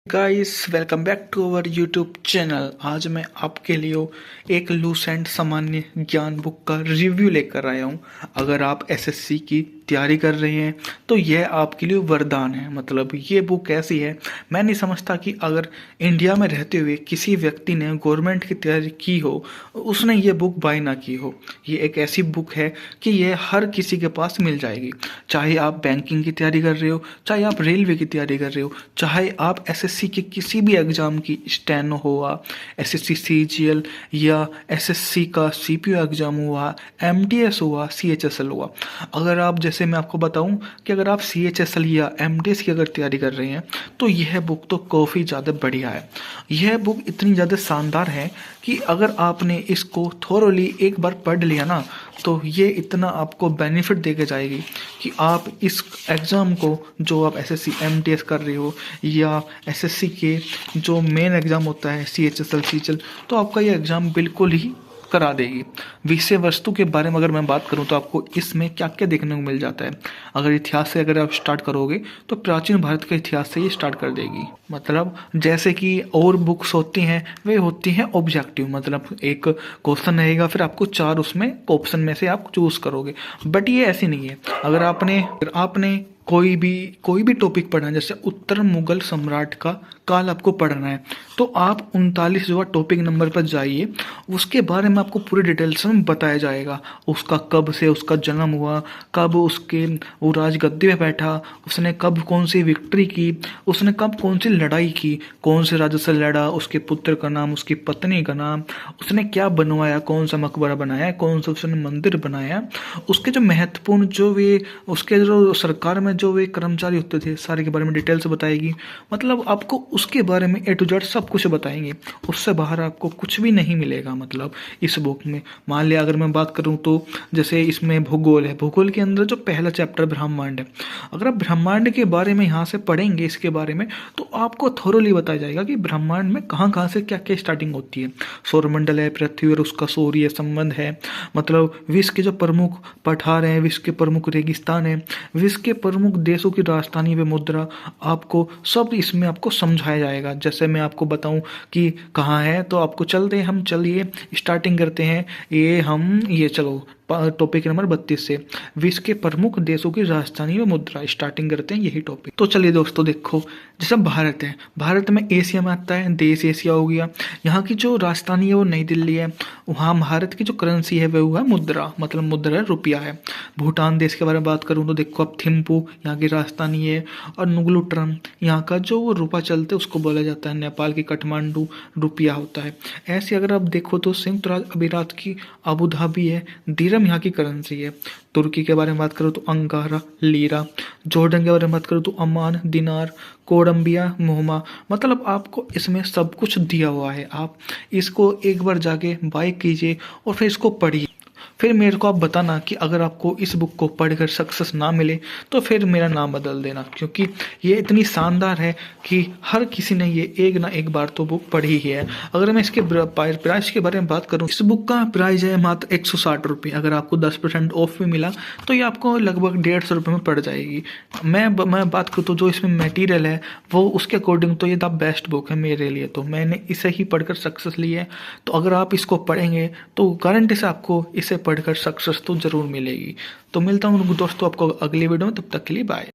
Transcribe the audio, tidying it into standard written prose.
Guys welcome back to our YouTube channel. आज मैं आपके लिए एक लूसेंट सामान्य ज्ञान बुक का रिव्यू लेकर आया हूँ। अगर आप एसएससी की तैयारी कर रहे हैं तो यह आपके लिए वरदान है। मतलब ये बुक ऐसी है, मैं नहीं समझता कि अगर इंडिया में रहते हुए किसी व्यक्ति ने गवर्नमेंट की तैयारी की हो उसने ये बुक बाय ना की हो। ये एक ऐसी बुक है कि ये हर किसी के पास मिल जाएगी, चाहे आप बैंकिंग की तैयारी कर रहे हो, चाहे आप रेलवे की तैयारी कर रहे हो, चाहे आप एसएससी के किसी भी एग्जाम की स्टेनो हुआ, एसएससी सीजीएल या एसएससी का सीपीओ एग्जाम हुआ, एमटीएस हुआ, सीएचएसएल हुआ। अगर आप जैसे मैं आपको बताऊं कि अगर आप सीएचएसएल या एमटीएस की अगर तैयारी कर रहे हैं तो यह बुक तो काफ़ी ज़्यादा बढ़िया है। यह बुक इतनी ज़्यादा शानदार है कि अगर आपने इसको थोरोली एक बार पढ़ लिया ना तो ये इतना आपको बेनिफिट देके जाएगी कि आप इस एग्ज़ाम को, जो आप एसएससी एमटीएस कर रहे हो या एसएससी के जो मेन एग्ज़ाम होता है सीएचएसएल सीजीएल, तो आपका ये एग्ज़ाम बिल्कुल ही करा देगी। विषय वस्तु के बारे में अगर मैं बात करूं तो आपको इसमें क्या क्या देखने को मिल जाता है। अगर इतिहास से अगर आप स्टार्ट करोगे तो प्राचीन भारत के इतिहास से ये स्टार्ट कर देगी। मतलब जैसे कि और बुक्स होती हैं वे होती हैं ऑब्जेक्टिव, मतलब एक क्वेश्चन रहेगा फिर आपको चार उसमें ऑप्शन में से आप चूज करोगे। बट ये ऐसी नहीं है। अगर आपने कोई भी टॉपिक पढ़ना है, जैसे उत्तर मुगल सम्राट का काल आपको पढ़ना है तो आप 39वां टॉपिक नंबर पर जाइए। उसके बारे में आपको पूरी डिटेल्स में बताया जाएगा, उसका कब से उसका जन्म हुआ, कब उसके वो राजगद्दी पे बैठा, उसने कब कौन सी विक्ट्री की, उसने कब कौन सी लड़ाई की, कौन से राजा से लड़ा, उसके पुत्र का नाम, उसकी पत्नी का नाम, उसने क्या बनवाया, कौन सा मकबरा बनाया, कौन सा उसने मंदिर बनाया, उसके जो महत्वपूर्ण जो वे उसके जो सरकार में जो वे कर्मचारी होते थे सारे के बारे में डिटेल से बताएगी। मतलब आपको उसके बारे में ए टू जेड सब कुछ बताएंगे। उससे बाहर आपको कुछ भी नहीं मिलेगा। मतलब इस बुक में मान लिया अगर मैं बात करूं तो जैसे इसमें भूगोल है, भूगोल के अंदर जो पहला चैप्टर ब्रह्मांड है, अगर आप ब्रह्मांड के बारे में यहाँ से पढ़ेंगे इसके बारे में तो आपको थोरोली बताया जाएगा कि ब्रह्मांड में कहाँ कहाँ से क्या क्या स्टार्टिंग होती है। सौरमंडल है, पृथ्वी और उसका सूर्य संबंध है, मतलब विश्व के जो प्रमुख पठार हैं, विश्व के प्रमुख रेगिस्तान है, विश्व के प्रमुख देशों की राजधानी व मुद्रा, आपको सब इसमें आपको समझाया जाएगा। जैसे मैं आपको बताऊं कि कहाँ है तो आपको चलिए स्टार्टिंग करते हैं। ये चलो टॉपिक नंबर 32 से विश्व के प्रमुख देशों की राजधानी व मुद्रा स्टार्टिंग करते हैं यही टॉपिक। तो चलिए दोस्तों देखो, जैसे भारत है, भारत में एशिया में आता है, देश एशिया हो गया। यहाँ की जो राजधानी है वो नई दिल्ली है। वहाँ भारत की जो करेंसी है वह है मुद्रा, मतलब मुद्रा है, रुपया है। भूटान देश के बारे में बात करूँ तो देखो अब थिम्पू यहाँ की राजधानी है, और नुगलुट्रम यहाँ का जो रुपया चलता है उसको बोला जाता है। नेपाल की काठमांडू रुपया होता है। ऐसे अगर आप देखो तो संयुक्त राज्य अमीरात की अबू धाबी है, दिरहम यहाँ की करेंसी है। तुर्की के बारे में बात करो तो अंगारा लीरा, जॉर्डन के बारे में बात करो तो अमान दिनार, कोलंबिया मोहमा। मतलब आपको इसमें सब कुछ दिया हुआ है। आप इसको एक बार जाके बाय कीजिए और फिर इसको पढ़िए। फिर मेरे को आप बताना कि अगर आपको इस बुक को पढ़कर सक्सेस ना मिले तो फिर मेरा नाम बदल देना, क्योंकि ये इतनी शानदार है कि हर किसी ने ये एक ना एक बार तो बुक पढ़ी ही है। अगर मैं इसके प्राइस के बारे में बात करूँ, इस बुक का प्राइस है मात्र 160 रुपये। अगर आपको 10% ऑफ भी मिला तो ये आपको लगभग 150 रुपये में पड़ जाएगी। मैं बात करूँ तो जो इसमें मटेरियल है वो उसके अकॉर्डिंग तो ये द बेस्ट बुक है मेरे लिए। तो मैंने इसे ही पढ़कर सक्सेस ली है। तो अगर आप इसको पढ़ेंगे तो गारंटी से आपको इसे पढ़कर सक्सेस तो जरूर मिलेगी। तो मिलता हूँ दोस्तों आपको अगली वीडियो में, तब तक के लिए बाय।